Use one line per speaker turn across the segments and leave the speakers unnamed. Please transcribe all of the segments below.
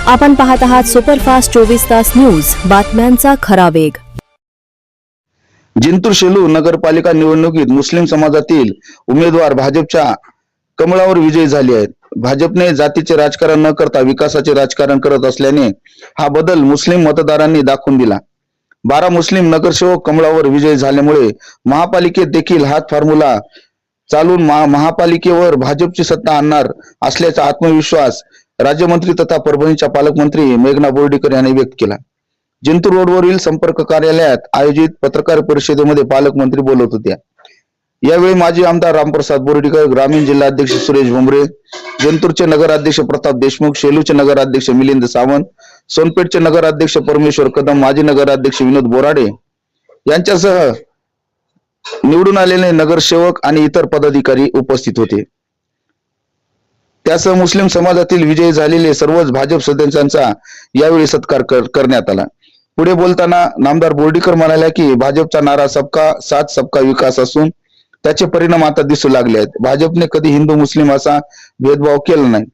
आपण पाहत आहात सुपरफास्ट 24 तास न्यूज, बातम्यांचा खरा वेग.
जिंतूर शेलू नगरपालिका निवडणुकीत मुस्लिम समाजातील उमेदवार भाजपच्या कमळावर विजयी झाले आहेत. भाजपने जातीचे राजकारण न करता विकासाचे राजकारण करत असल्याने हा बदल मुस्लिम मतदारांनी दाखवून दिला. 12 मुस्लिम नगरसेवक कमळावर विजयी झाल्यामुळे महापालिकेत देखील हाच फॉर्म्युला चालून महापालिकेवर भाजपची सत्ता आणणार असल्याचा आत्मविश्वास राज्यमंत्री तथा परभणीच्या पालकमंत्री मेघना बोर्डीकर यांनी व्यक्त केला. जिंतूर रोडवरील संपर्क कार्यालयात आयोजित पत्रकार परिषदेमध्ये पालकमंत्री बोलत होत्या. यावेळी माजी आमदार रामप्रसाद बोर्डीकर, ग्रामीण जिल्हाध्यक्ष सुरेश भुमरे, जिंतूरचे नगराध्यक्ष प्रताप देशमुख, शेलूचे नगराध्यक्ष मिलिंद सावंत, सोनपेठचे नगराध्यक्ष परमेश्वर कदम, माजी नगराध्यक्ष विनोद बोराडे यांच्यासह निवडून आलेले नगरसेवक आणि इतर पदाधिकारी उपस्थित होते. त्यासह मुस्लिम समाजातील विजयी झालेले सर्वच भाजप सदस्यांचा यावेळी सत्कार करण्यात आला. पुढे बोलताना नामदार बोर्डीकर म्हणाल्या की भाजपचा नारा सबका साथ सबका विकास असून त्याचे परिणाम आता दिसू लागले आहेत. भाजपने कधी हिंदू मुस्लिम असा भेदभाव केला नाही.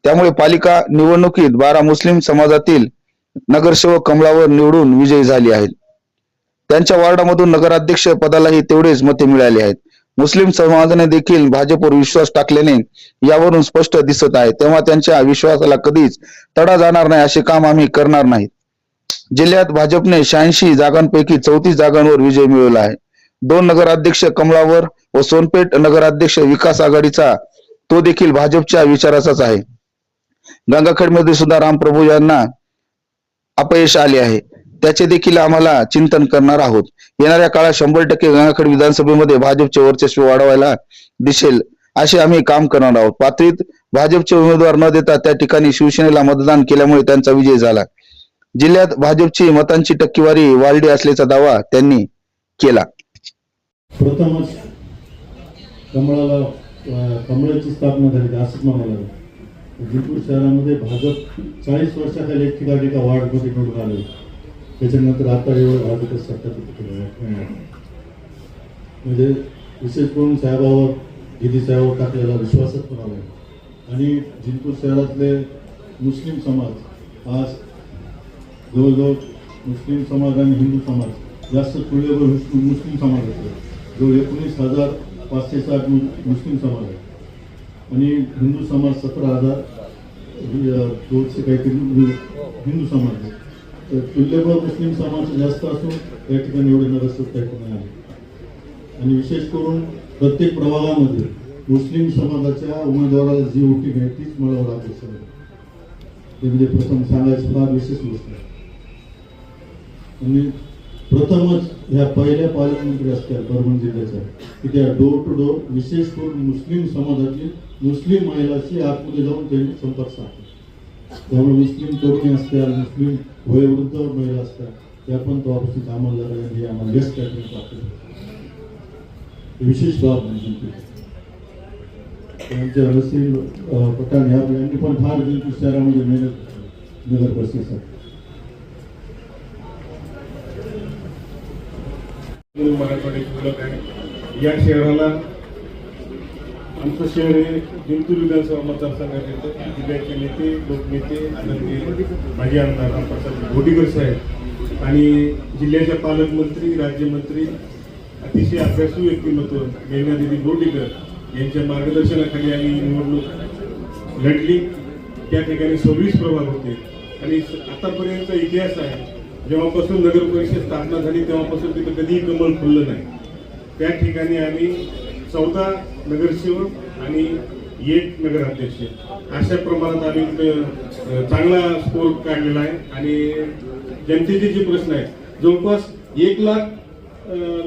त्यामुळे पालिका निवडणुकीत 12 मुस्लिम समाजातील नगरसेवक कमळावर निवडून विजयी झाले आहेत. त्यांच्या वॉर्डामधून नगराध्यक्ष पदालाही तेवढेच मते मिळाले आहेत. मुस्लिम समाजाने देखील भाजपवर विश्वास टाकल्याने यावरून स्पष्ट दिसत आहे. तेव्हा त्यांच्या विश्वासाला कधीच तडा जाणार नाही असे काम आम्ही करणार नाहीत. जिल्ह्यात भाजपने 86 जागांपैकी 34 जागांवर विजय मिळवला आहे. 2 नगराध्यक्ष कमळावर व सोनपेठ नगराध्यक्ष विकास आघाडीचा तो देखील भाजपच्या विचाराचाच आहे. गंगाखेडमध्ये सुद्धा रामप्रभू यांना अपयश आले आहे. त्याचे देखील आम्हाला चिंतन करणार आहोत. येणाऱ्या काळात 100% गंगाखेड विधानसभेमध्ये भाजपचे वर्चस्व वाढवायला दिसेल असे आम्ही काम करणार आहोत. पाथरीत भाजपचे उमेदवार न देता त्या ठिकाणी शिवसेनेला मतदान केल्यामुळे त्यांचा विजय झाला. जिल्ह्यात भाजपची मतांची टक्केवारी वाढली असल्याचा दावा त्यांनी केला.
प्रथमच कमळाची स्थापना झाली असंच म्हणायला लागेल. जिंतूर शहरामध्ये भाजप 40 वर्षाखाली एक ठिकाणी एका वार्डमध्ये निवडून आले. त्याच्यानंतर आता एवढं भाजपच सत्ता म्हणजे विशेष करून साहेबावर गिरी साहेबावर टाकलेला विश्वासच पण आला. आणि जिंतूर शहरातले मुस्लिम समाज आज जवळजवळ मुस्लिम समाज आणि हिंदू समाज जास्त तुलनेवर मुस्लिम समाज असतो. जवळ 19,560 मुस्लिम समाज आहे आणि हिंदू समाज 17,200 काहीतरी हिंदू समाज आहे. तर तुल्यबळ मुस्लिम समाज जास्त असून त्या ठिकाणी एवढे नगरसेवक त्या ठिकाणी आले. आणि विशेष करून प्रत्येक प्रभागामध्ये मुस्लिम समाजाच्या उमेदवाराला जी वोटिंग आहे तीच मला अपेक्षा आहे. ते म्हणजे प्रथम सांगायचं फार विशेष गोष्ट आहे. आणि प्रथमच ह्या पहिल्या पालकमंत्री असतात परभणी जिल्ह्याच्या की त्या डोर टू डोर विशेष करून मुस्लिम समाजातील मुस्लिम महिलाशी आतमध्ये जाऊन त्यांनी संपर्क साधला. त्यामुळे मुस्लिम तरुणी असतात, मुस्लिम वयोवृद्ध महिला असतात, त्या पण तो ऑफिस कामाला हे आम्हाला व्यस्त प्राप्त विशेष बाब म्हणजे त्यांच्या रसील पठाण यांनी पण फार जिंतूर शहरामध्ये मेहनत नगर परिषदेसाठी
मराठवाड्याची ओळख आहे. या शहराला आमचं शहर हे जिंतूर विधानसभा मतदारसंघात येतं. जिल्ह्याचे नेते, लोकनेते, आदरणीय माजी आमदार रामप्रसाद बोर्डीकर साहेब आणि जिल्ह्याच्या पालकमंत्री, राज्यमंत्री, अतिशय अभ्यासू व्यक्तिमत्व मेघनादेवी बोर्डीकर यांच्या मार्गदर्शनाखाली आम्ही निवडणूक लढली. त्या ठिकाणी 26 प्रभाग होते आणि आतापर्यंत इतिहास आहे जेव्हापासून नगर परिषद स्थापना झाली तेव्हापासून तिथं कधीही कमळ फुललं नाही. त्या ठिकाणी आम्ही 14 नगरसेवक आणि 1 नगराध्यक्ष अशा प्रमाणात आम्ही चांगला स्कोर काढलेला आहे. आणि जनतेचे जे प्रश्न आहेत, जवळपास 1 लाख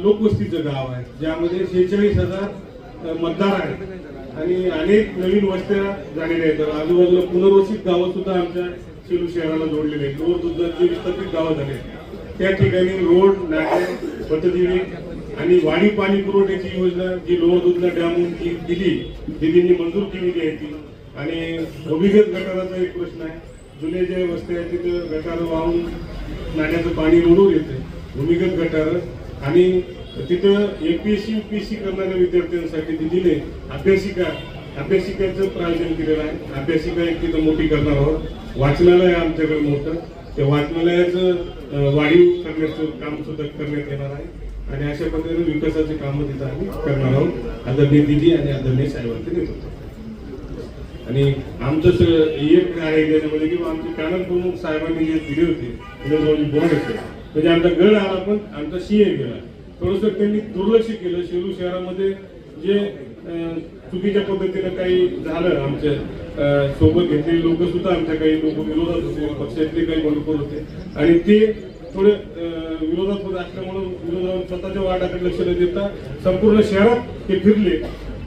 लोकवस्तीचं गाव आहे ज्यामध्ये 46,000 मतदार आहेत आणि अनेक नवीन वस्त्या झालेल्या आहेत. आजूबाजूला पुनर्वसित गावं सुद्धा आमच्या शेलू शहराला जोडलेले आहेत. लोअर दुधनाची विस्थापित गावं झाले. त्या ठिकाणी रोड, नाले, पथदिवे आणि वाढी पाणी पुरवठ्याची योजना जी लोअर दुधना डॅमहून दिली, दिदींनी मंजूर केलेली आहे ती. आणि भूमिगत गटाराचा एक प्रश्न आहे. जुने जे वस्त्या आहेत तिथं गटार वाहून नाल्याचं पाणी रोडवर येते, भूमिगत गटार. आणि तिथं एमपीएससी UPSC करणाऱ्या विद्यार्थ्यांसाठी दिदीने अभ्यासिका अभ्यासिकाचं प्रायोजन केलेलं आहे. अभ्यासिका एक तिथं मोठी करणार आहोत. वाचनालय आहे आमच्याकडे मोठं, त्या वाचनालयाचं वाढीव करण्याचं काम सुद्धा करण्यात येणार आहे. आणि अशा पद्धतीने विकासाचे कामं तिथं आम्ही करणार आहोत आदरणीय दिदी आणि आदरणीय साहेबांचे नेतृत्व. आणि आमचं एक आहे त्याच्यामध्ये किंवा आमचे पॅनल प्रमुख साहेबांनी जे दिले होते त्याच्याजवळ बोर्ड असेल म्हणजे आमचा गड आला पण आमचा सीए गेला. थोडंसं त्यांनी दुर्लक्ष केलं. शेलू शहरामध्ये जे चुकीच्या पद्धतीनं काही झालं आमच्या सोबत घेतलेले लोक सुद्धा आमच्या काही लोक विरोधात होते, पक्षातले काही लोक होते आणि ते थोडे विरोधात होत असल्यामुळे विरोधात स्वतःच्या वार्डाकडे लक्ष न देता संपूर्ण शहरात ते फिरले.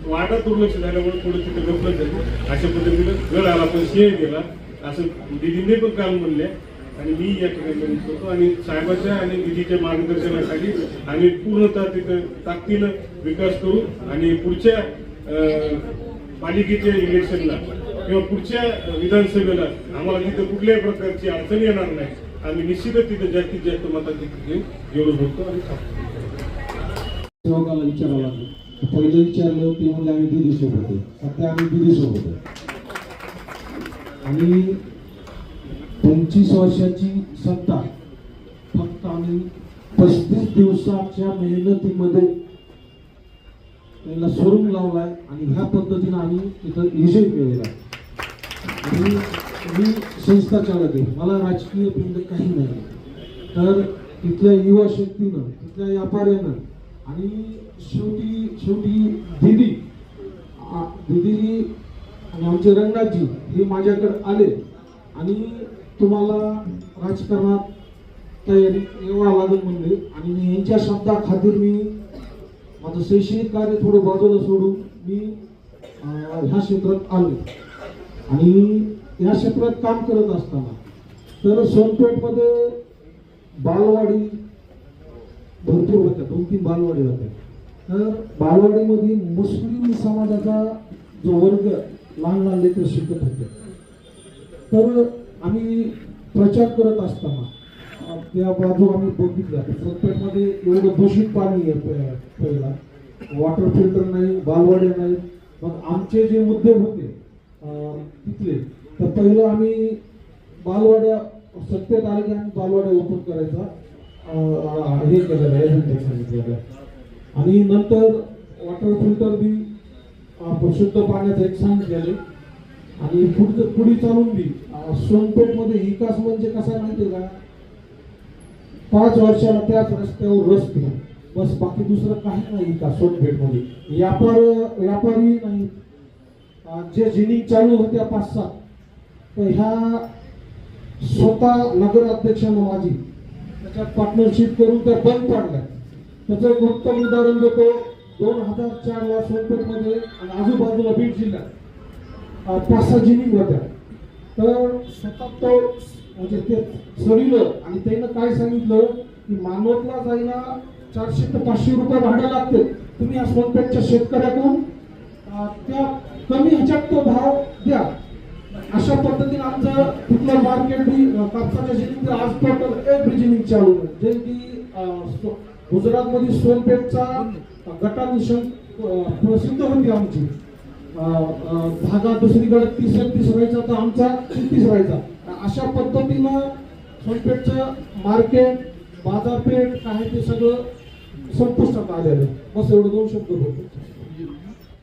वार्डात दुर्लक्ष झाल्यामुळे थोडं तिथे गफलत झाली. अशा पद्धतीनं गड आला पण सीए गेला असं दिदीने पण काल म्हणले आणि मी या ठिकाणी करतो. आणि साहेबांच्या आणि दिदीच्या मार्गदर्शनाखाली आम्ही पूर्णतः तिथं ताकदीनं विकास करू आणि पुढच्या पालिकेच्या इलेक्शनला किंवा पुढच्या विधानसभेला आम्हाला तिथं कुठल्याही प्रकारची अडचण येणार नाही. आम्ही निश्चितच तिथं जास्तीत जास्त मताधिक्य एवढं बोलतो आणि
सेवकाला विचारावं लागलं. पहिलं विचारलं ते म्हणजे आम्ही दिदी सोबत आहे. सध्या आम्ही दिदी सोबत आहे आणि 25 वर्षाची सत्ता फक्त आम्ही 35 दिवसाच्या मेहनतीमध्ये त्याला सोडून लावलाय आणि ह्या पद्धतीनं आम्ही तिथं विजय मिळवला. आणि मी संस्था चालक आहे, मला राजकीय पिंड काही नाही. तर तिथल्या युवा शक्तीनं तिथल्या व्यापाऱ्यानं आणि शेवटी दिदी आणि आमचे रंगाजी हे माझ्याकडे आले आणि तुम्हाला राजकारणात तयारी यावं लागेल म्हणले. आणि मी यांच्या शब्दाखातीर मी माझं शैक्षणिक कार्य थोडं बाजूला सोडून मी ह्या क्षेत्रात आलो. आणि ह्या क्षेत्रात काम करत असताना तर सोनपेठमध्ये बालवाडी भरपूर होत्या, 2-3 बालवाडी होत्या. तर बालवाडीमध्ये मुस्लिम समाजाचा जो वर्ग लहान लहान लेकरं शिकत होते. तर आम्ही प्रचार करत असताना त्या बाजू आम्ही बघितल्या सोनपेठमध्ये एवढं दूषित पाणी आहे. पहिला वॉटर फिल्टर नाही, बालवाड्या नाही. मग आमचे जे मुद्दे होते तिथले तर पहिलं आम्ही बालवाड्या सत्तेत आले की आम्ही बालवाड्या ओपन करायचा हे केलेलं आहे सांगितलेलं. आणि नंतर वॉटर फिल्टर बी शुद्ध पाण्याचं एक सांगितलेले. आणि पुढे चालून बी सोनपेठमध्ये विकास म्हणजे कसा माहितीये का, 5 वर्षाला त्याच रस्त्यावर रस्ते बस, बाकी दुसरं काही नाही विकास सोनपेठमध्ये. व्यापारी नाही. जे जिनिंग चालू होत्या 5-7 तर ह्या स्वतः नगर अध्यक्षानं माझी त्याच्यात पार्टनरशिप करून त्या बंद पाडल्या. त्याचं एक उत्तम उदाहरण देतो. 2004ला सोनपेठमध्ये आणि आजूबाजूला बीड जिल्ह्यात 5-6 जिनिंग होत्या. तर स्वतः तो म्हणजे ते सरिलं आणि त्यानं काय सांगितलं की मानवतला जायला 400 ते 500 रुपये भाडं लागते. तुम्ही या सोनपेठच्या शेतकऱ्याकडून त्या कमी ह्याच्यात तो भाव द्या. अशा पद्धतीने आमचं तिथलं मार्केट बी कापसाच्या जिनिंग आज टोटल एक जिनिंग चालू आहे. जे की गुजरातमध्ये सोनपेठचा गटानिशन प्रसिद्ध होती आमची. भागा दुसरीकडे 30-30 राहायचा तर आमचा 33 राहायचा. अशा पद्धतीनं सोनपेठचं मार्केट बाजारपेठ काय ते सगळं संपुष्टात आलेलं. बस एवढं 2 शब्द होते.